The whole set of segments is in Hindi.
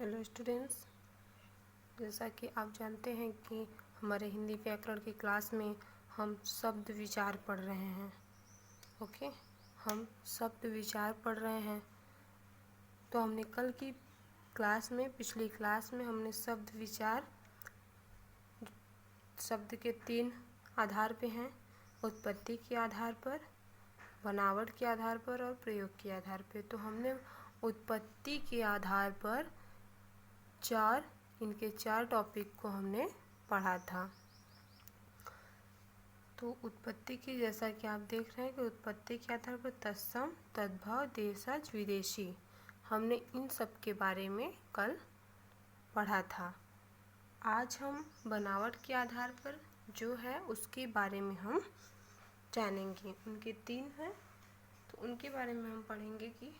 हेलो स्टूडेंट्स, जैसा कि आप जानते हैं कि हमारे हिंदी व्याकरण की क्लास में हम शब्द विचार पढ़ रहे हैं। ओके, हम शब्द विचार पढ़ रहे हैं। तो हमने कल की क्लास में, पिछली क्लास में हमने शब्द विचार शब्द के 3 आधार पे हैं: उत्पत्ति के आधार पर, बनावट के आधार पर और प्रयोग के आधार पर। तो हमने उत्पत्ति के आधार पर इनके 4 टॉपिक को हमने पढ़ा था। तो उत्पत्ति की, जैसा कि आप देख रहे हैं कि उत्पत्ति के आधार पर तत्सम, तद्भव, देशज, विदेशी, हमने इन सब के बारे में कल पढ़ा था। आज हम बनावट के आधार पर जो है उसके बारे में हम जानेंगे। उनके 3 हैं, तो उनके बारे में हम पढ़ेंगे कि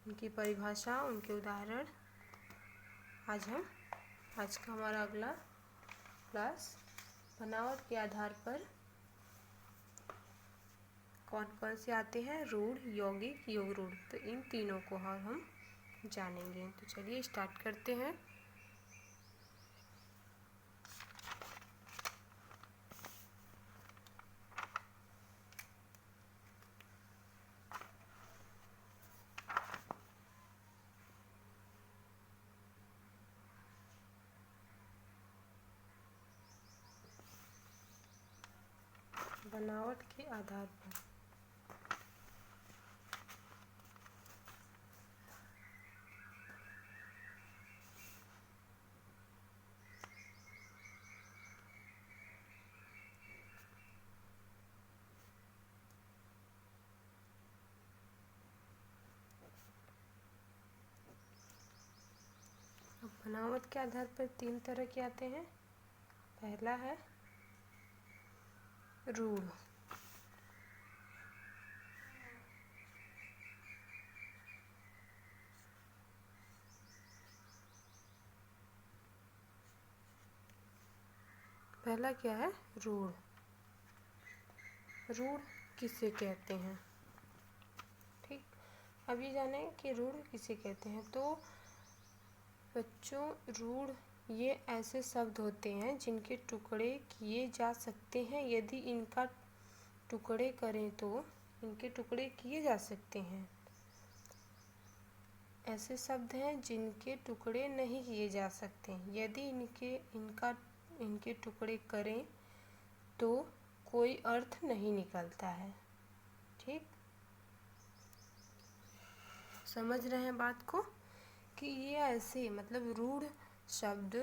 उनकी परिभाषा, उनके उदाहरण। आज का हमारा अगला क्लास बनावट के आधार पर कौन कौन से आते हैं: रूढ़, यौगिक, योग रूढ़। तो इन तीनों को हम जानेंगे। तो चलिए स्टार्ट करते हैं। बनावट के आधार पर बनावट के आधार पर 3 तरह के आते हैं। पहला है रूढ़। पहला क्या है? रूढ़। रूढ़ किसे कहते हैं? ठीक, अभी जाने कि रूढ़ किसे कहते हैं। तो बच्चों, रूढ़ ये ऐसे शब्द होते हैं जिनके टुकड़े किए जा सकते हैं। यदि इनका टुकड़े करें तो इनके टुकड़े किए जा सकते हैं। ऐसे शब्द हैं जिनके टुकड़े नहीं किए जा सकते। यदि इनके टुकड़े करें तो कोई अर्थ नहीं निकलता है। ठीक, समझ रहे हैं बात को कि ये ऐसे, मतलब रूढ़ शब्द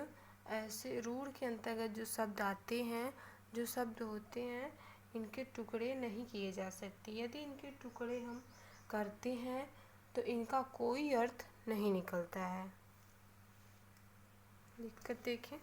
ऐसे, रूढ़ के अंतर्गत जो शब्द आते हैं, जो शब्द होते हैं, इनके टुकड़े नहीं किए जा सकते। यदि इनके टुकड़े हम करते हैं तो इनका कोई अर्थ नहीं निकलता है। लिखकर देखें।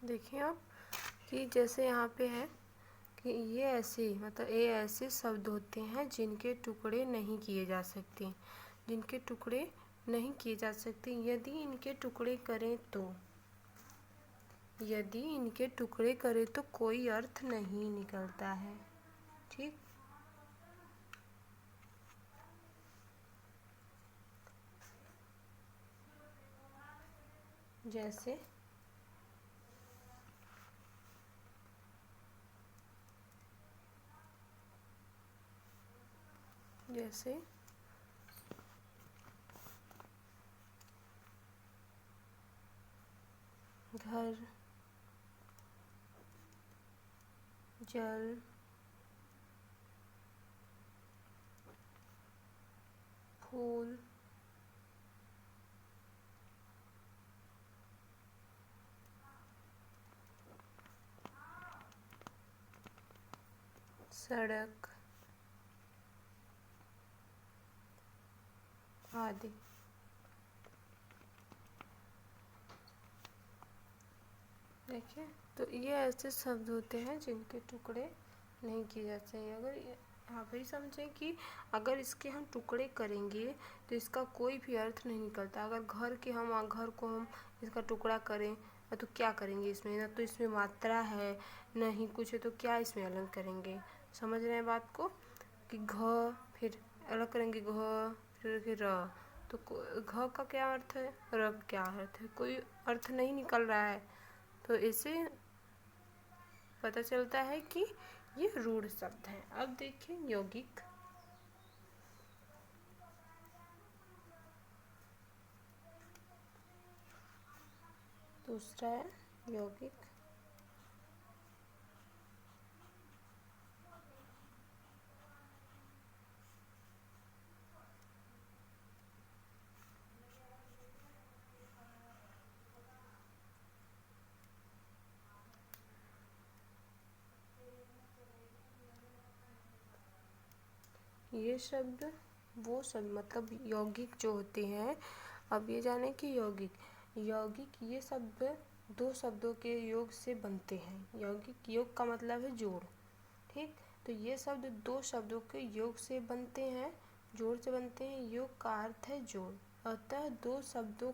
देखिए आप कि जैसे यहाँ पे है कि ये ऐसे, मतलब ये ऐसे शब्द होते हैं जिनके टुकड़े नहीं किए जा सकते। जिनके टुकड़े नहीं किए जा सकते। यदि इनके टुकड़े करें तो यदि इनके टुकड़े करें तो कोई अर्थ नहीं निकलता है। ठीक, जैसे जैसे घर, जल, फूल, सड़क आदि। देखिए, तो ये ऐसे शब्द होते हैं जिनके टुकड़े नहीं किए जा चाहिए। अगर आप ही समझें कि अगर इसके हम टुकड़े करेंगे तो इसका कोई भी अर्थ नहीं निकलता। अगर घर को हम इसका टुकड़ा करें तो क्या करेंगे इसमें? ना तो इसमें मात्रा है, न ही कुछ है, तो क्या इसमें अलग करेंगे? समझ रहे हैं बात को कि घ फिर अलग करेंगे, घ फिर र, तो घ का क्या अर्थ है, र का क्या अर्थ है? कोई अर्थ नहीं निकल रहा है। तो इससे पता चलता है कि ये रूढ़ शब्द है। अब देखिए यौगिक। दूसरा है यौगिक। ये शब्द वो शब्द मतलब यौगिक जो होते हैं। अब ये जाने कि यौगिक ये शब्द दो शब्दों के योग से बनते हैं। यौगिक, योग का मतलब है जोड़। ठीक, तो ये शब्द दो शब्दों के योग से बनते हैं, जोड़ से बनते हैं। योग का अर्थ है जोड़। अतः दो शब्दों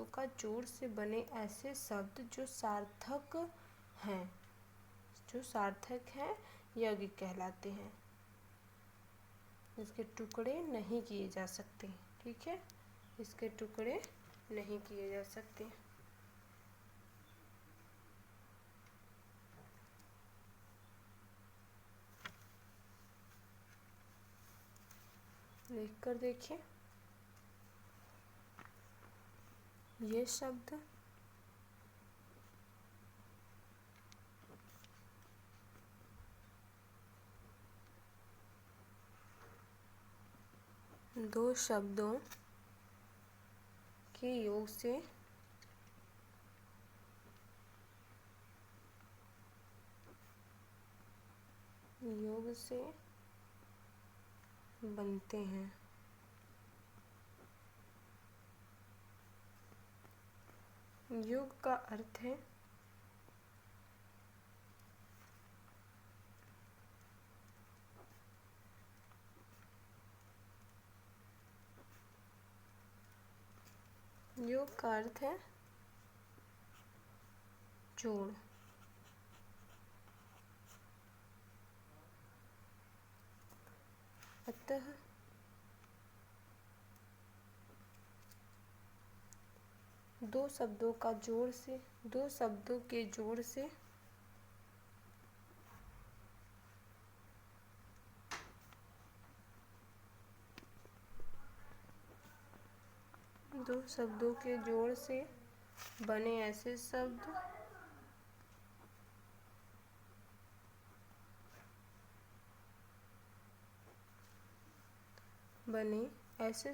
का जोड़ से बने ऐसे शब्द जो सार्थक हैं यौगिक कहलाते हैं। इसके टुकड़े नहीं किए जा सकते। ठीक है, इसके टुकड़े नहीं किए जा सकते। लिखकर देखिए, ये शब्द दो शब्दों के योग से बनते हैं। योग का अर्थ है जोड़। अतः दो शब्दों के जोड़ से बने ऐसे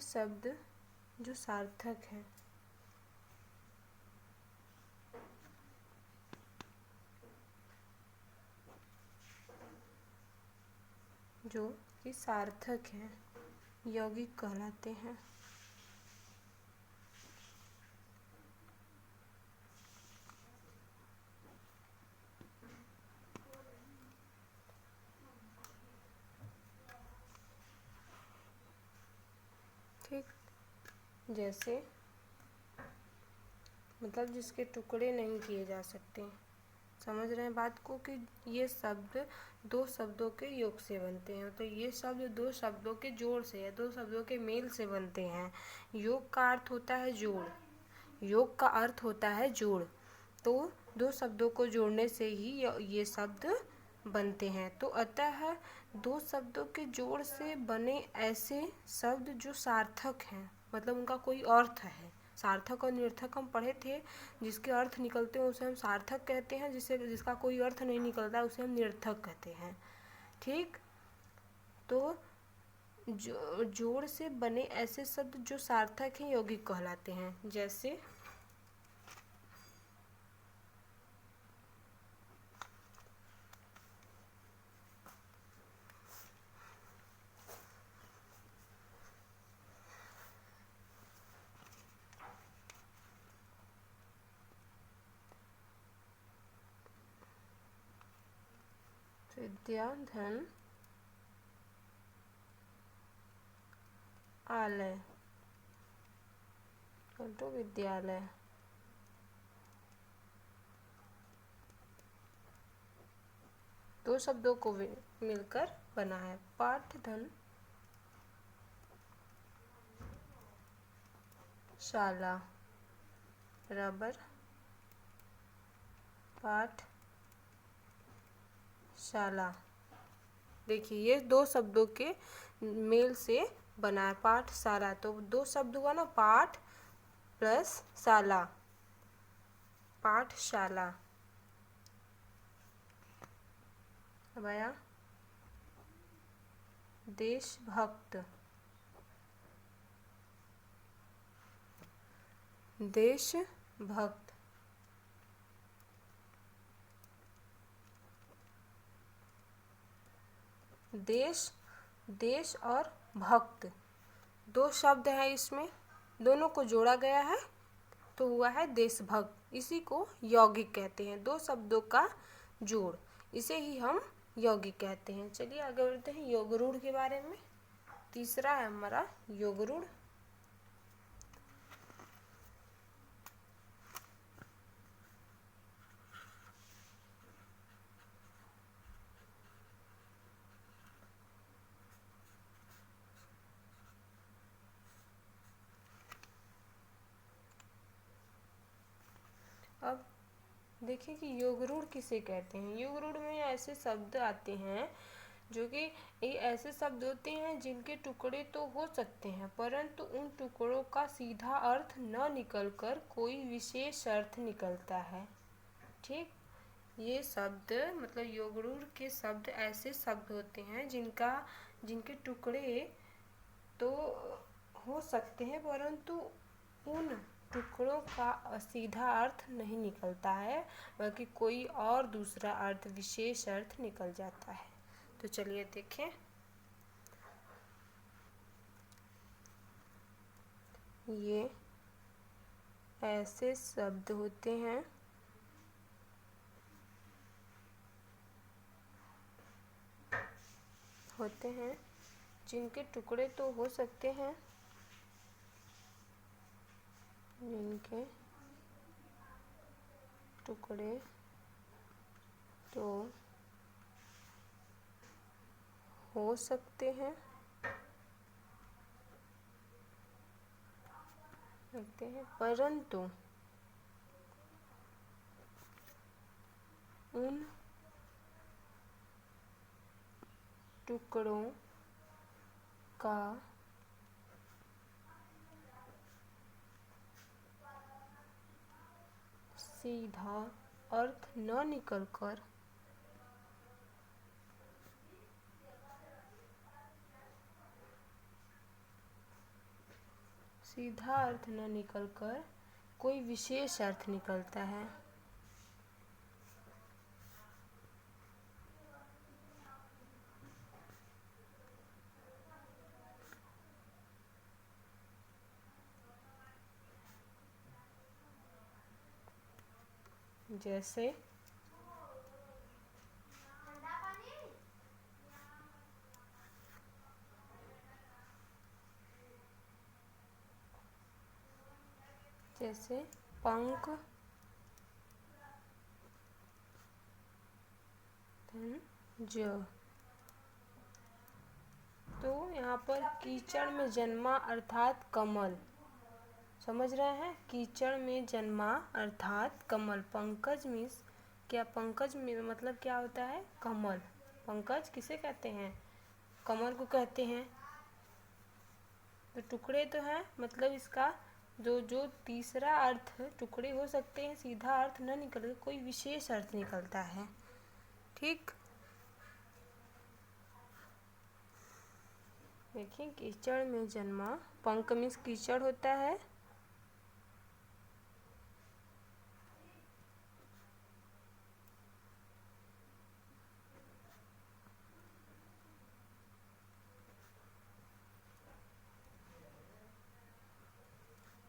शब्द जो सार्थक हैं। जो कि सार्थक हैं, यौगिक कहलाते हैं। ठीक, जैसे मतलब जिसके टुकड़े नहीं किए जा सकते। समझ रहे हैं बात को कि ये शब्द दो शब्दों के योग से बनते हैं, तो ये शब्द दो शब्दों के जोड़ से या दो शब्दों के मेल से बनते हैं। योग का अर्थ होता है जोड़, योग का अर्थ होता है जोड़, तो दो शब्दों को जोड़ने से ही ये शब्द बनते हैं। तो अतः दो शब्दों के जोड़ से बने ऐसे शब्द जो सार्थक हैं, मतलब उनका कोई अर्थ है। सार्थक और निरर्थक हम पढ़े थे, जिसके अर्थ निकलते हैं उसे हम सार्थक कहते हैं, जिसका कोई अर्थ नहीं निकलता उसे हम निरर्थक कहते हैं। ठीक, तो जोड़ से बने ऐसे शब्द जो सार्थक हैं यौगिक कहलाते हैं। जैसे विद्या, धन, आलय, विद्यालय। दो शब्दों को मिलकर बना है। पाठ, धन, शाला, रबर, पाठ, शाला। देखिए ये दो शब्दों के मेल से बना है पाठशाला, तो दो शब्द हुआ ना, पाठ प्लस शाला, पाठशाला। अब आया देशभक्त, देशभक्त। देश और भक्त दो शब्द हैं, इसमें दोनों को जोड़ा गया है तो हुआ है देशभक्त। इसी को यौगिक कहते हैं, दो शब्दों का जोड़, इसे ही हम यौगिक कहते हैं। चलिए आगे बढ़ते हैं योग रूढ़ के बारे में। तीसरा है हमारा योग रूढ़। अब देखिए कि योग रूढ़ किसे कहते हैं। योग रूढ़ में ऐसे शब्द आते हैं जो कि ये ऐसे शब्द होते हैं जिनके टुकड़े तो हो सकते हैं, परंतु उन टुकड़ों का सीधा अर्थ न निकलकर कोई विशेष अर्थ निकलता है। ठीक, ये शब्द मतलब योग रूढ़ के शब्द ऐसे शब्द होते हैं जिनके टुकड़े तो हो सकते हैं, परंतु उन टुकड़ों का सीधा अर्थ नहीं निकलता है, बल्कि कोई और दूसरा अर्थ, विशेष अर्थ निकल जाता है। तो चलिए देखें। ये ऐसे शब्द होते हैं जिनके टुकड़े तो हो सकते हैं, जिनके टुकड़े तो हो सकते हैं परंतु उन टुकड़ों का सीधा अर्थ न निकलकर कोई विशेष अर्थ निकलता है। जैसे पंख ज। तो यहाँ पर कीचड़ में जन्मा अर्थात कमल, समझ रहे हैं, कीचड़ में जन्मा अर्थात कमल। पंकज मीन्स क्या, पंकज में मतलब क्या होता है, कमल। पंकज किसे कहते हैं, कमल को कहते हैं। तो टुकड़े तो हैं, मतलब इसका जो जो तीसरा अर्थ टुकड़े हो सकते हैं, सीधा अर्थ न निकल कोई विशेष अर्थ निकलता है। ठीक, देखिए कीचड़ में जन्मा, पंक मीन्स कीचड़ होता है,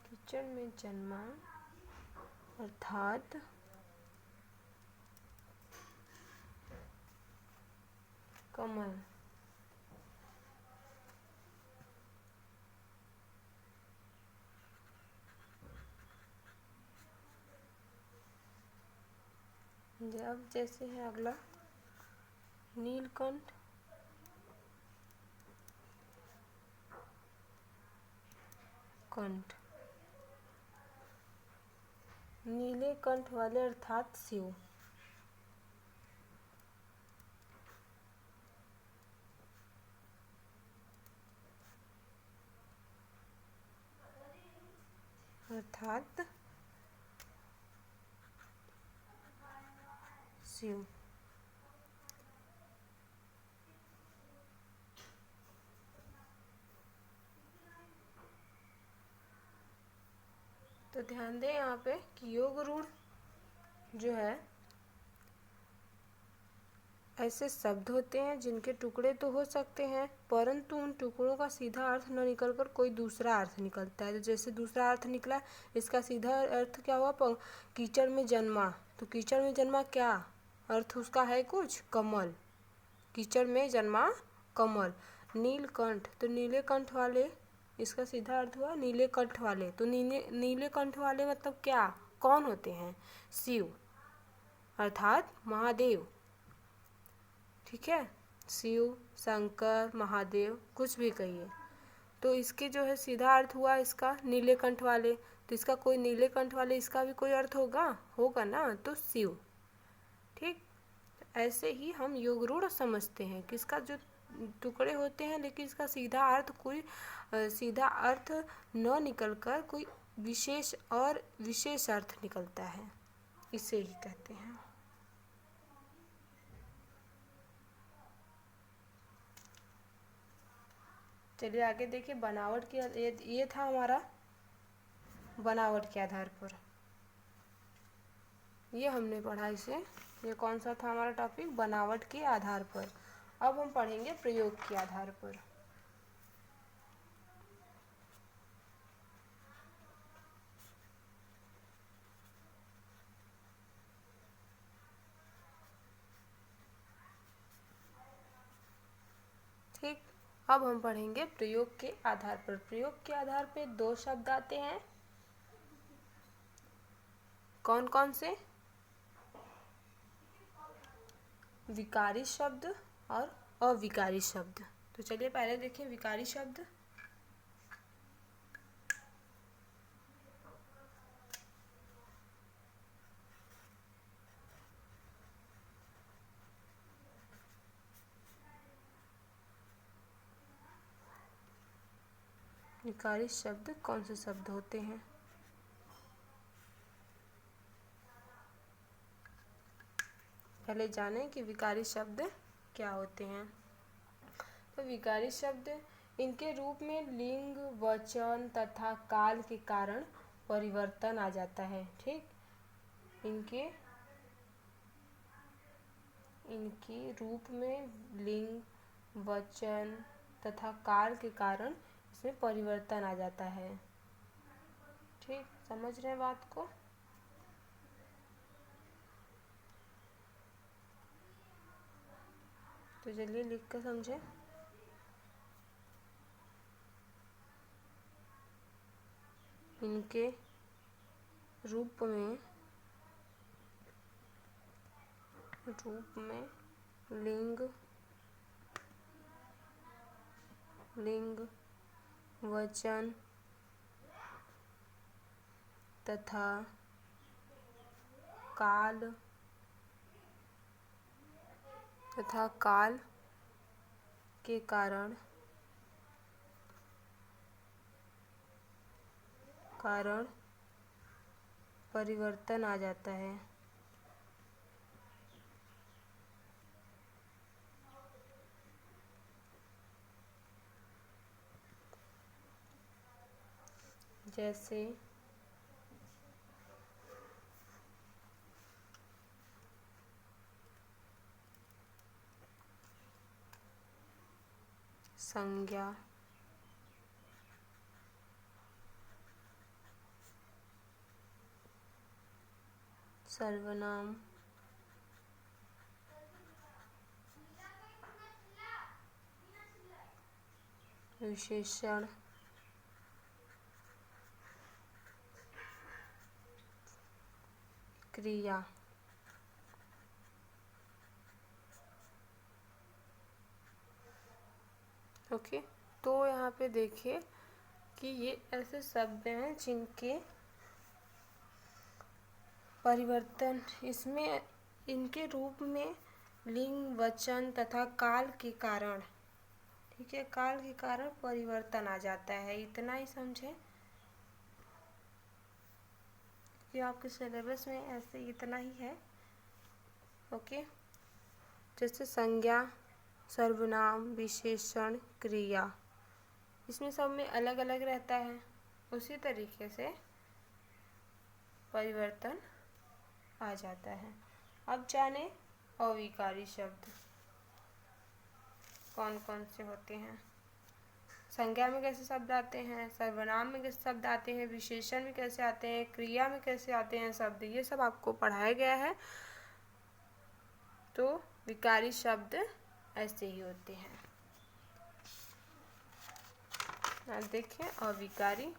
कीचड़ में जन्मा अर्थात कमल। अब जैसे है अगला नीलकंठ, कंठ, नीले कंठ वाले अर्थात शिव। अर्थात शिव। तो ध्यान दें यहाँ पे कि योग रूढ़ जो है ऐसे शब्द होते हैं जिनके टुकड़े तो हो सकते हैं, परंतु उन टुकड़ों का सीधा अर्थ न निकलकर कोई दूसरा अर्थ निकलता है। तो जैसे दूसरा अर्थ निकला, इसका सीधा अर्थ क्या हुआ, कीचड़ में जन्मा। तो कीचड़ में जन्मा क्या अर्थ उसका है, कुछ कमल, कीचड़ में जन्मा कमल। नीलकंठ, तो नीले कंठ वाले, इसका सीधा अर्थ हुआ नीले कंठ वाले। तो नीले कंठ वाले मतलब क्या, कौन होते हैं, शिव अर्थात महादेव। ठीक है, शिव, शंकर, महादेव, कुछ भी कहिए। तो इसके जो है सीधा अर्थ हुआ इसका नीले कंठ वाले। तो इसका कोई नीले कंठ वाले, इसका भी कोई अर्थ होगा, होगा ना, तो शिव। ठीक, ऐसे ही हम योग रूढ़ समझते हैं कि इसका जो टुकड़े होते हैं लेकिन इसका सीधा अर्थ कोई सीधा अर्थ न निकलकर कोई विशेष और विशेष अर्थ निकलता है, इसे ही कहते हैं। चलिए आगे देखिए, बनावट के ये था हमारा बनावट के आधार पर, ये हमने पढ़ा इसे। ये कौन सा था हमारा टॉपिक, बनावट के आधार पर। अब हम पढ़ेंगे प्रयोग के आधार पर। ठीक, अब हम पढ़ेंगे प्रयोग के आधार पर। प्रयोग के आधार पर दो शब्द आते हैं, कौन कौन से, विकारी शब्द और अविकारी शब्द। तो चलिए पहले देखें विकारी शब्द। विकारी शब्द कौन से शब्द होते हैं, पहले जानें कि विकारी शब्द क्या होते हैं। तो विकारी शब्द, इनके रूप में लिंग, वचन तथा काल के कारण परिवर्तन आ जाता है। ठीक, इनके रूप में लिंग, वचन तथा काल के कारण इसमें परिवर्तन आ जाता है। ठीक, समझ रहे हैं बात को। तो चलिए लिख कर समझें। इनके रूप में लिंग वचन तथा काल के कारण परिवर्तन आ जाता है। जैसे संज्ञा, सर्वनाम, विशेषण, क्रिया। ओके, तो यहाँ पे देखिए कि ये ऐसे शब्द हैं जिनके परिवर्तन इसमें इनके रूप में लिंग वचन तथा काल के कारण, ठीक है, काल के कारण परिवर्तन आ जाता है। इतना ही समझे कि आपके सिलेबस में ऐसे इतना ही है। ओके, जैसे संज्ञा, सर्वनाम, विशेषण, क्रिया, इसमें सब में अलग अलग रहता है। उसी तरीके से परिवर्तन आ जाता है। अब जाने अविकारी शब्द कौन कौन से होते हैं। संज्ञा में कैसे शब्द आते हैं, सर्वनाम में कैसे शब्द आते हैं, विशेषण में कैसे आते हैं, क्रिया में कैसे आते हैं शब्द, ये सब आपको पढ़ाया गया है। तो विकारी शब्द ऐसे ही होते हैं। अब देखिए अविकारी।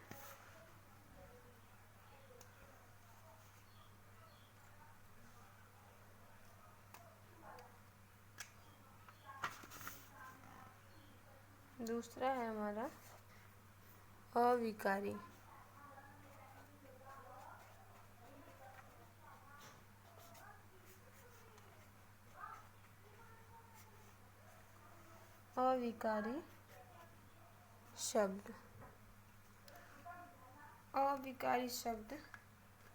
दूसरा है हमारा अविकारी। अविकारी शब्द, अविकारी शब्द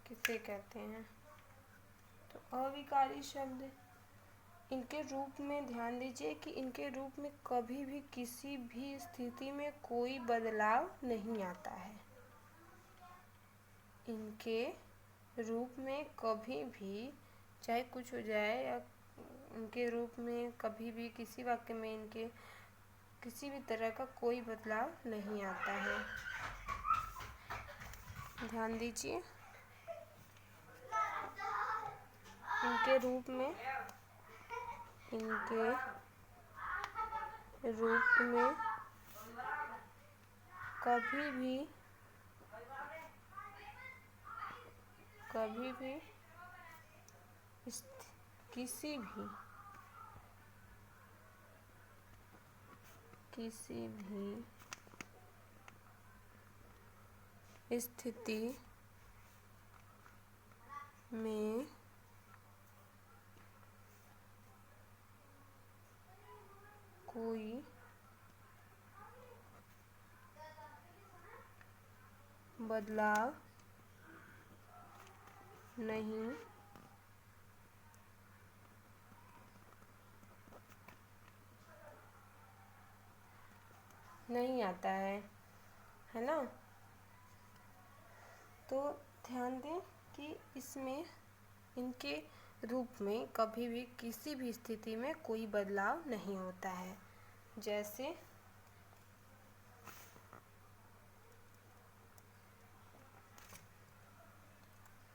किसे कहते हैं? तो अविकारी शब्द, इनके रूप में ध्यान दीजिए कि इनके रूप में कभी भी किसी भी स्थिति में कोई बदलाव नहीं आता है। इनके रूप में कभी भी चाहे कुछ हो जाए या इनके रूप में कभी भी किसी वाक्य में इनके किसी भी तरह का कोई बदलाव नहीं आता है। ध्यान दीजिए, इनके रूप में कभी भी किसी भी स्थिति में कोई बदलाव नहीं आता है ना। तो ध्यान दें कि इसमें इनके रूप में कभी भी किसी भी स्थिति में कोई बदलाव नहीं होता है। जैसे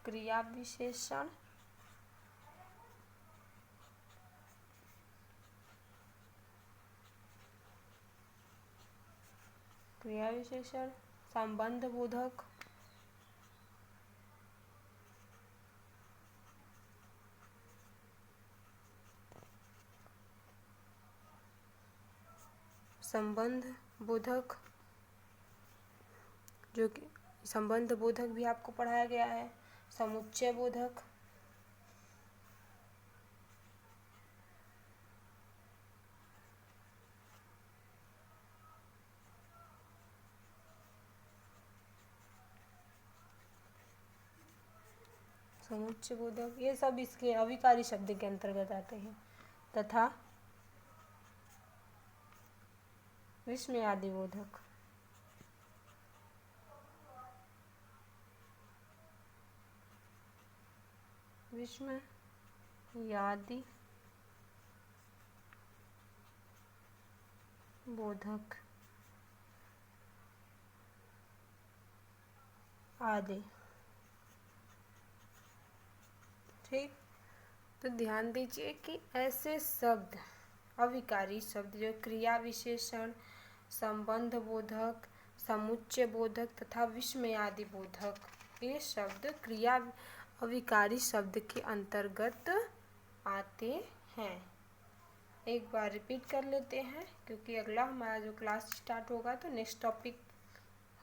क्रिया विशेषण, संबंध बोधक, संबंध बोधक, जो कि संबंध बोधक भी आपको पढ़ाया गया है। समुच्चय बोधक, समुच्चय बोधक, ये सब इसके अविकारी शब्द के अंतर्गत आते हैं। तथा विस्मयादि बोधक, विस्मयादि बोधक आदि। ठीक, तो ध्यान दीजिए कि ऐसे शब्द, अविकारी शब्द जो क्रिया विशेषण, संबंध बोधक, समुच्चय बोधक तथा विस्मयादि बोधक, ये शब्द क्रिया अविकारी शब्द के अंतर्गत आते हैं। एक बार रिपीट कर लेते हैं, क्योंकि अगला हमारा जो क्लास स्टार्ट होगा तो नेक्स्ट टॉपिक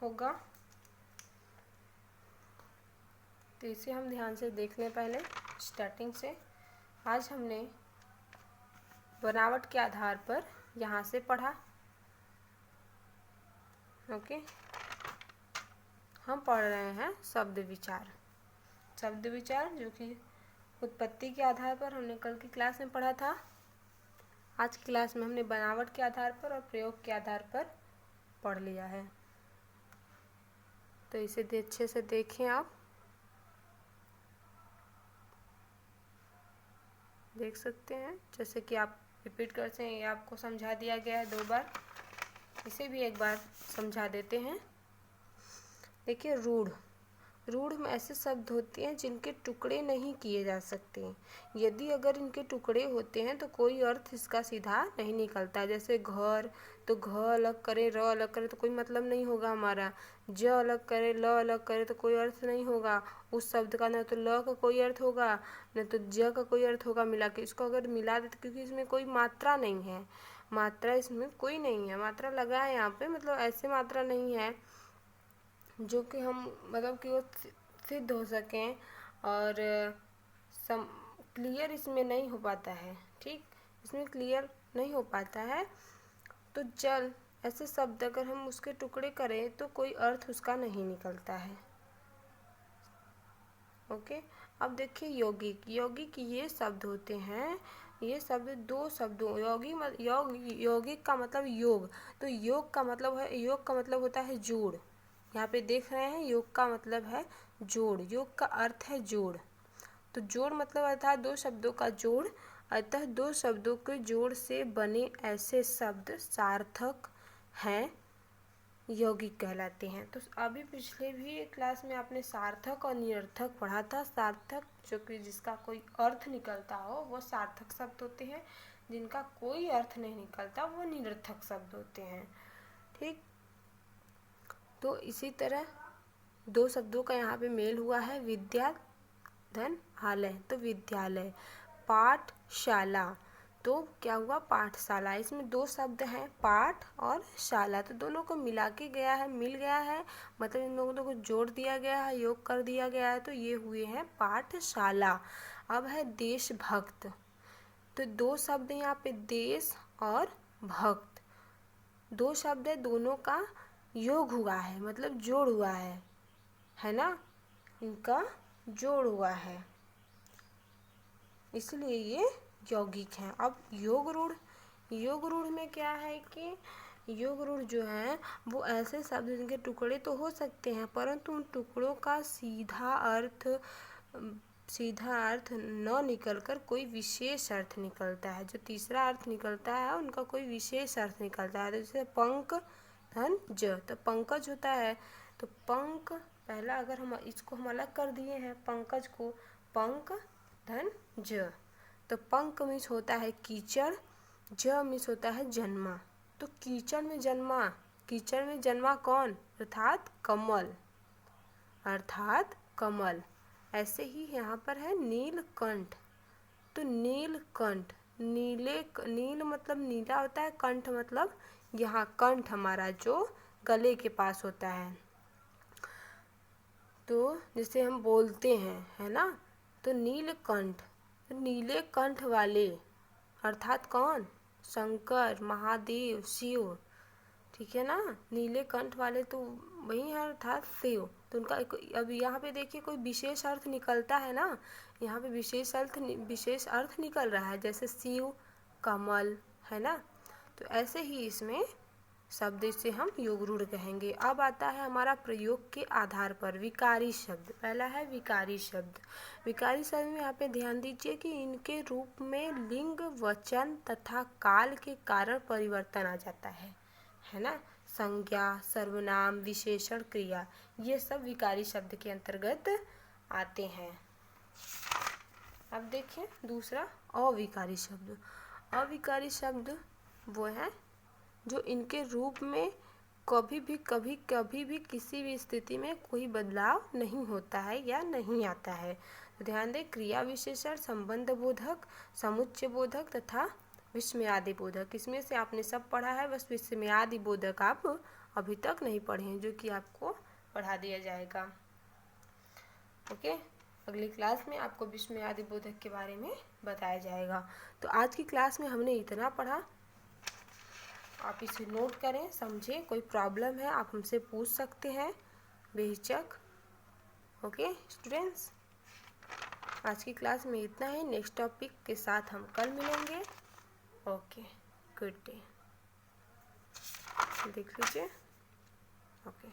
होगा, तो इसे हम ध्यान से देख लें पहले स्टार्टिंग से। आज हमने बनावट के आधार पर यहाँ से पढ़ा। ओके, हम पढ़ रहे हैं शब्द विचार। शब्द विचार जो कि उत्पत्ति के आधार पर हमने कल की क्लास में पढ़ा था। आज की क्लास में हमने बनावट के आधार पर और प्रयोग के आधार पर पढ़ लिया है। तो इसे अच्छे से देखें, आप देख सकते हैं, जैसे कि आप रिपीट करते हैं, ये आपको समझा दिया गया है 2 बार, इसे भी एक बार समझा देते हैं। देखिए, रूढ़, रूढ़ में ऐसे शब्द होते हैं जिनके टुकड़े नहीं किए जा सकते। यदि अगर इनके टुकड़े होते हैं तो कोई अर्थ इसका सीधा नहीं निकलता। जैसे घर, तो घ अलग करे, र अलग करे तो कोई मतलब नहीं होगा हमारा। ज अलग करे, ल अलग करे तो कोई अर्थ नहीं होगा उस शब्द का। न तो ल का कोई अर्थ होगा, न तो ज का कोई अर्थ होगा मिला के। इसको अगर मिला देते, क्योंकि इसमें कोई मात्रा नहीं है, मात्रा इसमें कोई नहीं है, मात्रा लगा है यहाँ पे, मतलब ऐसे मात्रा नहीं है जो कि हम मतलब कि वो सिद्ध हो सकें, और क्लियर इसमें नहीं हो पाता है। ठीक, इसमें क्लियर नहीं हो पाता है। तो जल, ऐसे शब्द अगर हम उसके टुकड़े करें तो कोई अर्थ उसका नहीं निकलता है। ओके, अब देखिए यौगिक, यौगिक ये शब्द होते हैं, ये शब्द 2 शब्दों, यौगिक का मतलब योग, तो योग का मतलब है, योग का मतलब होता है जोड़। यहाँ पे देख रहे हैं, योग का मतलब है जोड़, योग का अर्थ है जोड़। तो जोड़ मतलब अर्थात 2 शब्दों का जोड़, अतः 2 शब्दों के जोड़ से बने ऐसे शब्द सार्थक हैं, यौगिक कहलाते हैं। तो अभी पिछले भी क्लास में आपने सार्थक और निरर्थक पढ़ा था। सार्थक जो कि जिसका कोई अर्थ निकलता हो वो सार्थक शब्द होते हैं, जिनका कोई अर्थ नहीं निकलता वो निरर्थक शब्द होते हैं। ठीक, तो इसी तरह 2 शब्दों का यहाँ पे मेल हुआ है, विद्या धन आलय, तो विद्यालय। पाठशाला, तो क्या हुआ, पाठशाला। इसमें 2 शब्द हैं, पाठ और शाला, तो दोनों को मिला के गया है, मिल गया है, मतलब इन दोनों को जोड़ दिया गया है, योग कर दिया गया है, तो ये हुए हैं पाठशाला। अब है देशभक्त, तो 2 शब्द यहाँ पे, देश और भक्त, 2 शब्द है, दोनों का योग हुआ है, मतलब जोड़ हुआ है ना, इनका जोड़ हुआ है, इसलिए ये यौगिक हैं। अब योग रूढ़, योग रूढ़ में क्या है कि योग रूढ़ जो है वो ऐसे शब्द जिनके टुकड़े तो हो सकते हैं, परंतु उन टुकड़ों का सीधा अर्थ न निकलकर कोई विशेष अर्थ निकलता है। जो तीसरा अर्थ निकलता है उनका कोई विशेष अर्थ निकलता है। तो जैसे पंक धन ज, तो पंकज होता है, तो पंक पहला अगर हम इसको हम अलग कर दिए हैं, पंकज को, पंक धन ज, तो पंक मीन्स होता है कीचड़, ज मीन्स होता है जन्मा, तो कीचड़ में जन्मा, कीचड़ में जन्मा कौन, अर्थात कमल, अर्थात कमल। ऐसे ही यहाँ पर है नीलकंठ, तो नीलकंठ, नील मतलब नीला होता है, कंठ मतलब यहाँ कंठ हमारा जो गले के पास होता है, तो जैसे हम बोलते हैं, है ना, तो नीलकंठ, नीले कंठ वाले अर्थात कौन? शंकर, महादेव, शिव, ठीक है ना। नीले कंठ वाले तो वही है अर्थात शिव। तो उनका अब यहाँ पे देखिए कोई विशेष अर्थ निकलता है ना, यहाँ पे विशेष अर्थ निकल रहा है, जैसे शिव, कमल, है ना। तो ऐसे ही इसमें शब्द से हम योग रूढ़ कहेंगे। अब आता है हमारा प्रयोग के आधार पर विकारी शब्द। पहला है विकारी शब्द। विकारी शब्द में यहाँ पे ध्यान दीजिए कि इनके रूप में लिंग, वचन तथा काल के कारण परिवर्तन आ जाता है ना। संज्ञा, सर्वनाम, विशेषण, क्रिया, ये सब विकारी शब्द के अंतर्गत आते हैं। अब देखिए दूसरा अविकारी शब्द। अविकारी शब्द वो है जो इनके रूप में कभी भी किसी भी स्थिति में कोई बदलाव नहीं होता है या नहीं आता है। तो ध्यान दें, क्रिया विशेषण, संबंध बोधक, समुच्चय बोधक तथा विस्मयादि बोधक। इसमें से आपने सब पढ़ा है, बस विस्मयादि बोधक आप अभी तक नहीं पढ़े हैं, जो कि आपको पढ़ा दिया जाएगा। ओके, अगली क्लास में आपको विस्मयादि बोधक के बारे में बताया जाएगा। तो आज की क्लास में हमने इतना पढ़ा, आप इसे नोट करें, समझें। कोई प्रॉब्लम है आप हमसे पूछ सकते हैं बेहिचक। ओके स्टूडेंट्स, आज की क्लास में इतना ही। नेक्स्ट टॉपिक के साथ हम कल मिलेंगे। Okay, good day. देख लीजिए। ओके।